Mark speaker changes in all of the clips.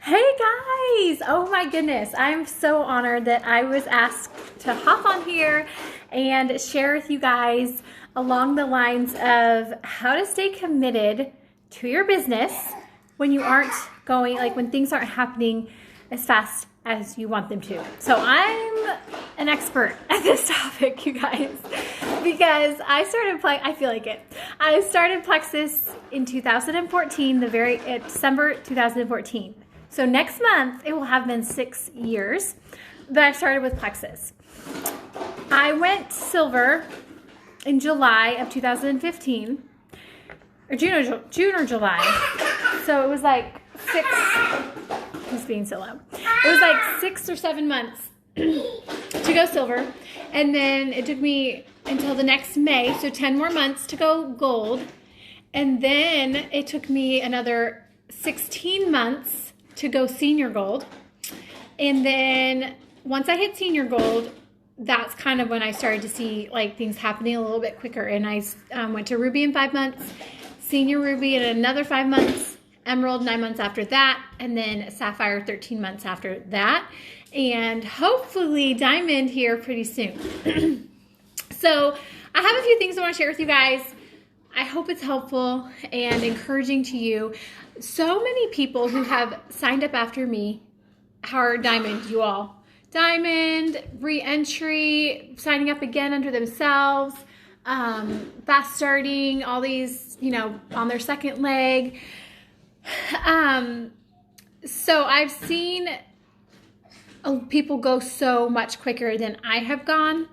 Speaker 1: Hey guys! Oh my goodness, I'm so honored that I was asked to hop on here and share with you guys along the lines of how to stay committed to your business when you aren't going, like when things aren't happening as fast as you want them to. So I'm an expert at this topic, you guys, because I started Plexus in 2014, December 2014. So next month, it will have been 6 years that I started with Plexus. I went silver in July of 2015, or June or July. So it was like he's being so loud. It was like 6 or 7 months to go silver. And then it took me until the next May, so 10 more months to go gold. And then it took me another 16 months to go senior gold. And then once I hit senior gold, that's kind of when I started to see like things happening a little bit quicker. And I went to ruby in 5 months, senior ruby in another 5 months, emerald 9 months after that, and then sapphire 13 months after that, and hopefully diamond here pretty soon. So I have a few things I want to share with you guys. I hope it's helpful and encouraging to you. So many people who have signed up after me are diamond, you all. Diamond, re-entry, signing up again under themselves, fast starting, all these, on their second leg. So I've seen people go so much quicker than I have gone.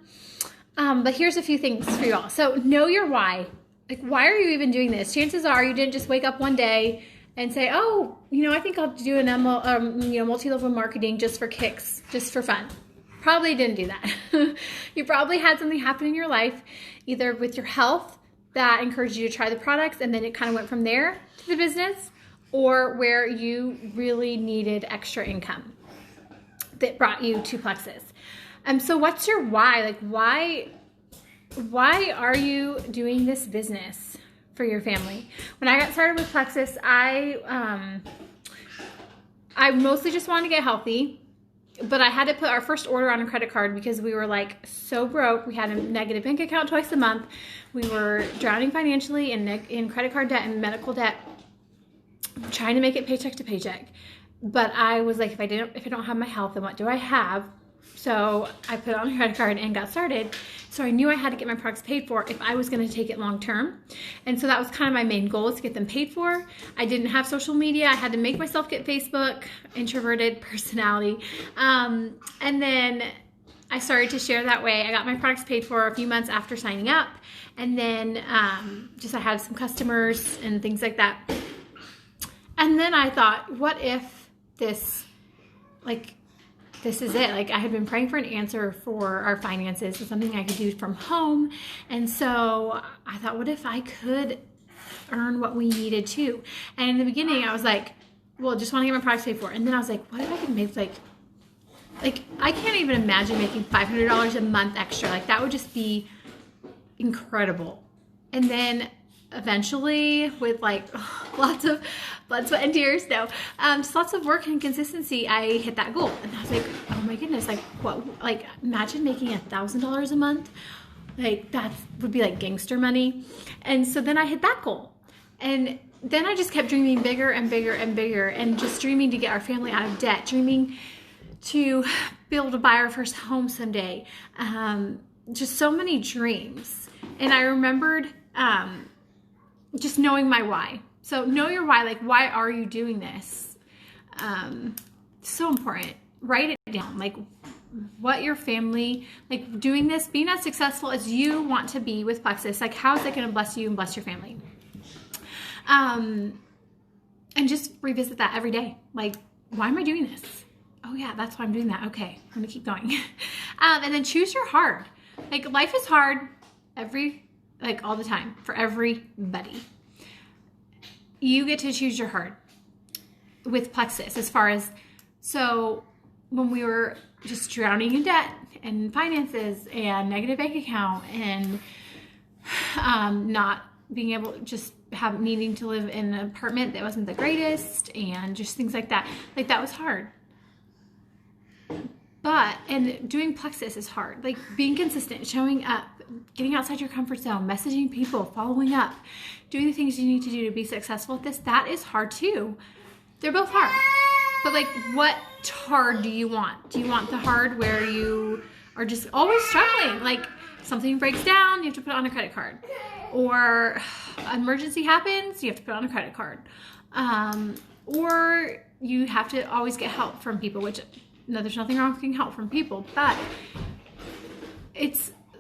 Speaker 1: But here's a few things for you all. So know your why. Like, why are you even doing this? Chances are you didn't just wake up one day and say, oh, I think I'll do an multi-level marketing just for kicks, just for fun. Probably didn't do that. You probably had something happen in your life, either with your health that encouraged you to try the products, and then it kind of went from there to the business, or where you really needed extra income that brought you to Plexus. So what's your why? Like, why are you doing this business for your family? When I got started with Plexus, I mostly just wanted to get healthy, but I had to put our first order on a credit card because we were like so broke. We had a negative bank account twice a month. We were drowning financially in credit card debt and medical debt, trying to make it paycheck to paycheck. But I was like, if I don't have my health, then what do I have? So I put it on a credit card and got started. So I knew I had to get my products paid for if I was going to take it long term. And so that was kind of my main goal, is to get them paid for. I didn't have social media. I had to make myself get Facebook, introverted personality. And then I started to share that way. I got my products paid for a few months after signing up. And then I had some customers and things like that. And then I thought, what if this is it? Like, I had been praying for an answer for our finances, so something I could do from home. And so I thought, what if I could earn what we needed to? And in the beginning, I was like, well, just want to get my products paid for. And then I was like, what if I could make like I can't even imagine making $500 a month extra. Like, that would just be incredible. And then eventually, with lots of blood, sweat, and tears, just lots of work and consistency, I hit that goal. And I was like, oh my goodness, imagine making $1,000 a month. Like, that would be like gangster money. And so then I hit that goal. And then I just kept dreaming bigger and bigger and bigger, and just dreaming to get our family out of debt, dreaming to be able to buy our first home someday. Just so many dreams. And I remembered just knowing my why. So know your why. Like, why are you doing this? So important. Write it down. Like, what your family, like, doing this, being as successful as you want to be with Plexus, like, how is it going to bless you and bless your family? And just revisit that every day. Like, why am I doing this? Oh yeah, that's why I'm doing that. Okay, I'm gonna keep going. And then choose your hard. Like, life is hard all the time for everybody. You get to choose your hard with Plexus, so when we were just drowning in debt and finances and negative bank account and not being able, just needing to live in an apartment that wasn't the greatest, and just things like that. Like, that was hard. And doing Plexus is hard. Like, being consistent, showing up, getting outside your comfort zone, messaging people, following up, doing the things you need to do to be successful at this, that is hard too. They're both hard. But like, what hard do you want? Do you want the hard where you are just always struggling? Like, something breaks down, you have to put it on a credit card. Or an emergency happens, you have to put it on a credit card. Or you have to always get help from people, which, no, there's nothing wrong with getting help from people, but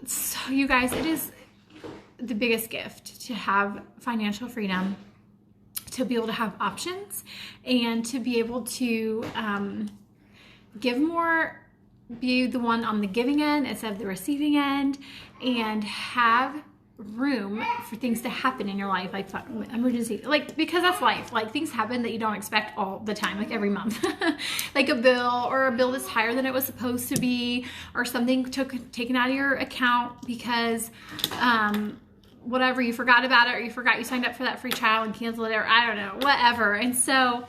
Speaker 1: so you guys, it is the biggest gift to have financial freedom, to be able to have options, and to be able to give more, be the one on the giving end instead of the receiving end, and have room for things to happen in your life, like emergency, like, because that's life. Like, things happen that you don't expect all the time, like every month. Like a bill that's higher than it was supposed to be, or something taken out of your account because whatever, you forgot about it, or you forgot you signed up for that free trial and canceled it, or I don't know, whatever. And so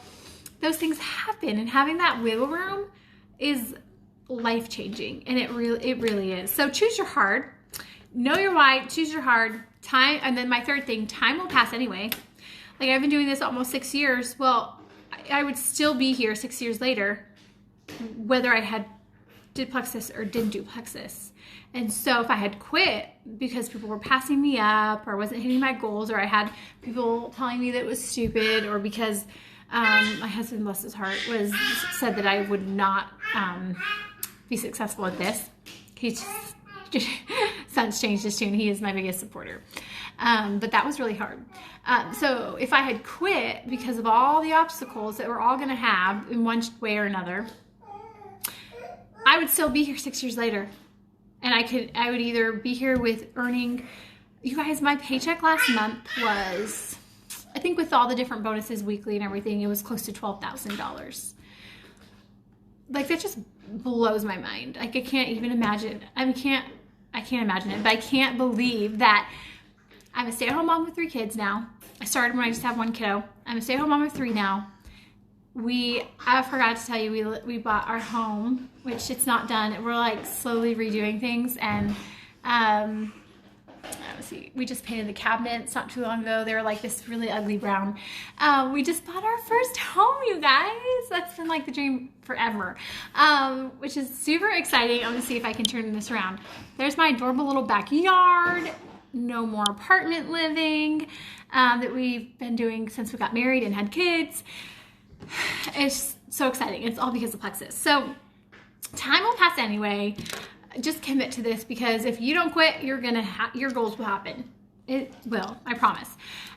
Speaker 1: those things happen, and having that wiggle room is life-changing, and it really is. So choose your hard. Know your why, choose your hard, time, and then my third thing, time will pass anyway. Like, I've been doing this almost 6 years. Well, I would still be here 6 years later, whether I did Plexus or didn't do Plexus. And so if I had quit because people were passing me up, or wasn't hitting my goals, or I had people telling me that it was stupid, or because my husband, bless his heart, said that I would not be successful at this. He's since changed his tune. He is my biggest supporter. But that was really hard. So if I had quit because of all the obstacles that we're all going to have in one way or another, I would still be here 6 years later. And I would either be here with earning, you guys, my paycheck last month was, I think with all the different bonuses weekly and everything, it was close to $12,000. Like, that just blows my mind. Like, I can't even imagine. I can't imagine it, but I can't believe that I'm a stay-at-home mom with 3 kids now. I started when I just have 1 kiddo. I'm a stay-at-home mom with 3 now. I forgot to tell you, we bought our home, which it's not done. We're like slowly redoing things, and let's see, we just painted the cabinets not too long ago. They were like this really ugly brown. We just bought our first home, you guys. That's been like the dream forever, which is super exciting. I'm gonna see if I can turn this around. There's my adorable little backyard. No more apartment living that we've been doing since we got married and had kids. It's so exciting. It's all because of Plexus. So time will pass anyway. Just commit to this, because if you don't quit, your goals will happen. It will, I promise.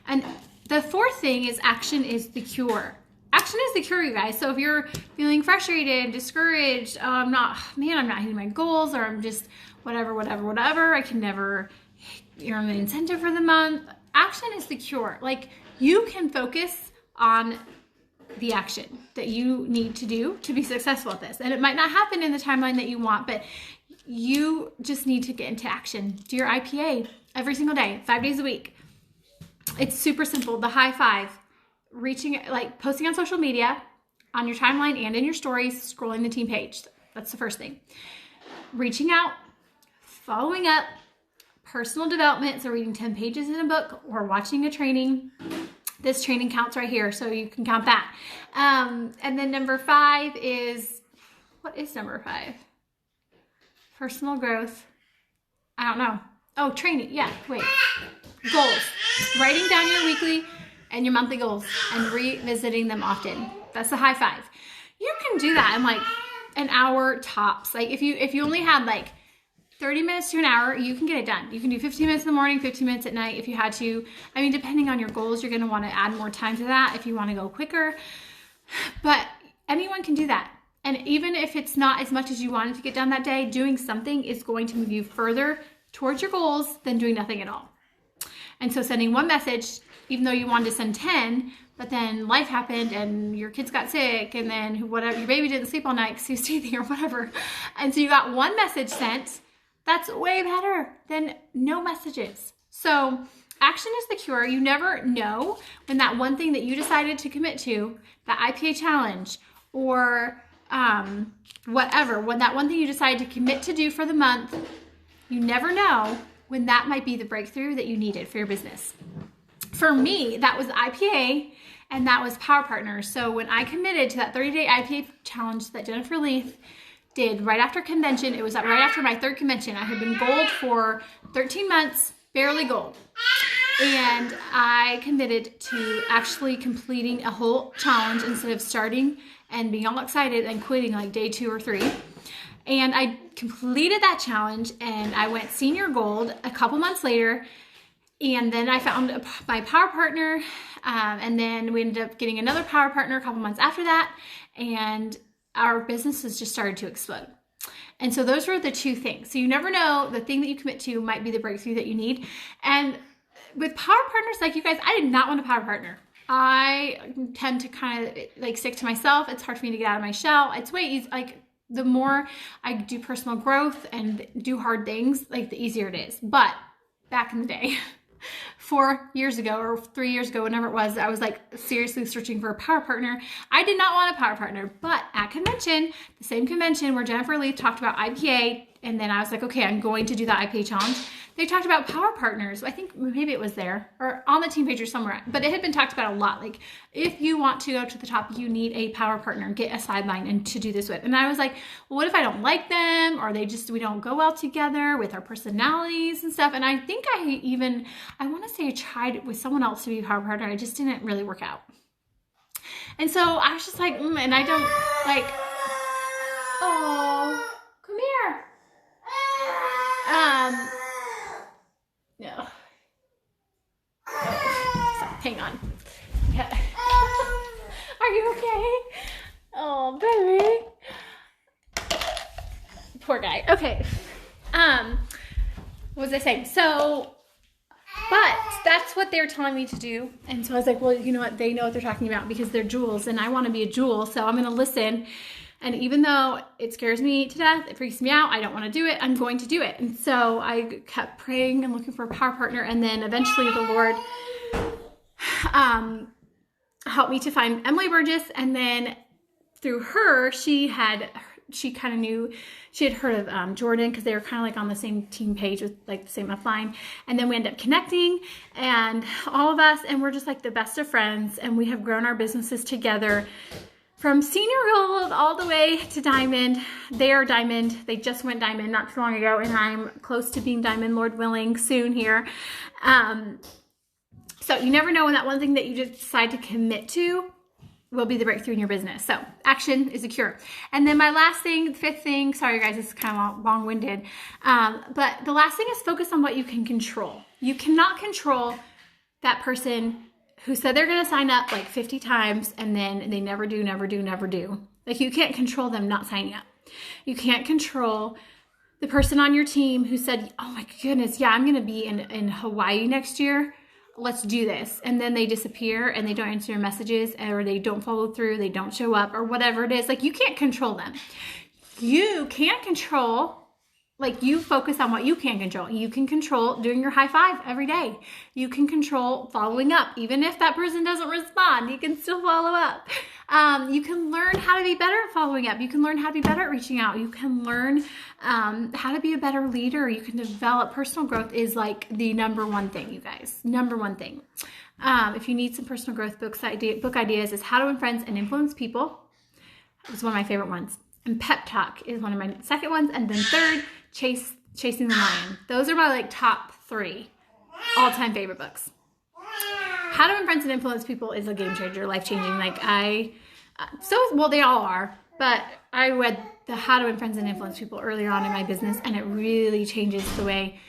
Speaker 1: And the fourth thing is action is the cure. Action is the cure, you guys. So if you're feeling frustrated, discouraged, I'm not hitting my goals, or I'm just whatever, I can never earn the incentive for the month. Action is the cure. Like, you can focus on the action that you need to do to be successful at this. And it might not happen in the timeline that you want, but you just need to get into action. Do your IPA every single day, 5 days a week. It's super simple. The high 5, posting on social media, on your timeline and in your stories, scrolling the team page. That's the first thing. Reaching out, following up, personal development. So reading 10 pages in a book or watching a training. This training counts right here, so you can count that. And then number 5 is, what is number 5? Personal growth. I don't know. Oh, training. Yeah, wait. Goals. Writing down your weekly and your monthly goals and revisiting them often. That's the high 5. You can do that in like an hour tops. Like, if you only had like 30 minutes to an hour, you can get it done. You can do 15 minutes in the morning, 15 minutes at night if you had to. I mean, depending on your goals, you're going to want to add more time to that if you want to go quicker. But anyone can do that. And even if it's not as much as you wanted to get done that day, doing something is going to move you further towards your goals than doing nothing at all. And so sending one message, even though you wanted to send 10, but then life happened and your kids got sick, and then whatever, your baby didn't sleep all night because he was teething or whatever. And so you got one message sent. That's way better than no messages. So Action is the cure. You never know when that one thing that you decided to commit to, that IPA challenge, or whatever, when that one thing you decided to commit to do for the month, you never know when that might be the breakthrough that you needed for your business. For me, that was IPA and that was Power Partners. So when I committed to that 30-day IPA challenge that Jennifer Leith did right after convention, it was right after my third convention. I had been gold for 13 months, barely gold. And I committed to actually completing a whole challenge instead of starting and being all excited and quitting like day 2 or 3. And I completed that challenge and I went senior gold a couple months later. And then I found my power partner. And then we ended up getting another power partner a couple months after that. And our businesses just started to explode. And so those were the two things. So you never know, the thing that you commit to might be the breakthrough that you need. And with power partners, like you guys, I did not want a power partner. I tend to kind of like stick to myself. It's hard for me to get out of my shell. It's way easy. Like the more I do personal growth and do hard things, like the easier it is. But back in the day, 4 years ago or 3 years ago, whenever it was, I was like seriously searching for a power partner. I did not want a power partner, but at convention, the same convention where Jennifer Leith talked about IPA, and then I was like, okay, I'm going to do the IPA challenge. They talked about power partners. I think maybe it was there or on the team page or somewhere, but it had been talked about a lot. Like if you want to go to the top, you need a power partner, get a sideline and to do this with. And I was like, well, what if I don't like them or we don't go well together with our personalities and stuff. And I think I want to say I tried with someone else to be a power partner. I just didn't really work out. And so I was just like, and I don't like, oh, come here. No. Stop, hang on. Yeah. Are you okay? Oh, baby. Poor guy. Okay. What was I saying? So, but that's what they're telling me to do. And so I was like, well, you know what? They know what they're talking about because they're jewels and I want to be a jewel. So I'm going to listen. And even though it scares me to death, it freaks me out, I don't want to do it, I'm going to do it. And so I kept praying and looking for a power partner. And then eventually the Lord helped me to find Emily Burgess. And then through her, she had heard of Jordan because they were kind of like on the same team page with like the same upline. And then we ended up connecting and all of us, and we're just like the best of friends. And we have grown our businesses together. From senior gold all the way to diamond. They are diamond. They just went diamond not too long ago, and I'm close to being diamond, Lord willing, soon here. So you never know when that one thing that you just decide to commit to will be the breakthrough in your business. So action is a cure. And then my last thing, the fifth thing, sorry guys, this is kind of long-winded, but the last thing is focus on what you can control. You cannot control that person who said they're going to sign up like 50 times and then they never do. Like you can't control them not signing up. You can't control the person on your team who said, oh my goodness, yeah, I'm going to be in Hawaii next year. Let's do this. And then they disappear and they don't answer your messages or they don't follow through, they don't show up or whatever it is. Like you can't control them. You can't control. Like you focus on what you can control. You can control doing your high five every day. You can control following up. Even if that person doesn't respond, you can still follow up. You can learn how to be better at following up. You can learn how to be better at reaching out. You can learn how to be a better leader. You can develop personal growth is like the number one thing, you guys. Number one thing. If you need some personal growth book ideas is How to Win Friends and Influence People. It's one of my favorite ones. And Pep Talk is one of my second ones. And then third, Chasing the Lion. Those are my like top 3 all-time favorite books. How to Win Friends and Influence People is a game changer, life-changing. Like they all are, but I read the How to Win Friends and Influence People earlier on in my business, and it really changes the way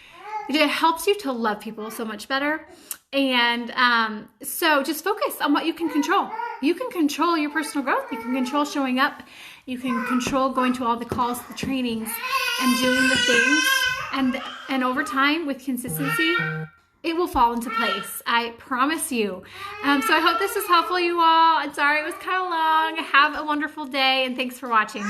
Speaker 1: it helps you to love people so much better. And so just focus on what you can control. You can control your personal growth. You can control showing up. You can control going to all the calls, the trainings, and doing the things. And over time, with consistency, it will fall into place. I promise you. So I hope this was helpful, you all. I'm sorry it was kind of long. Have a wonderful day, and thanks for watching.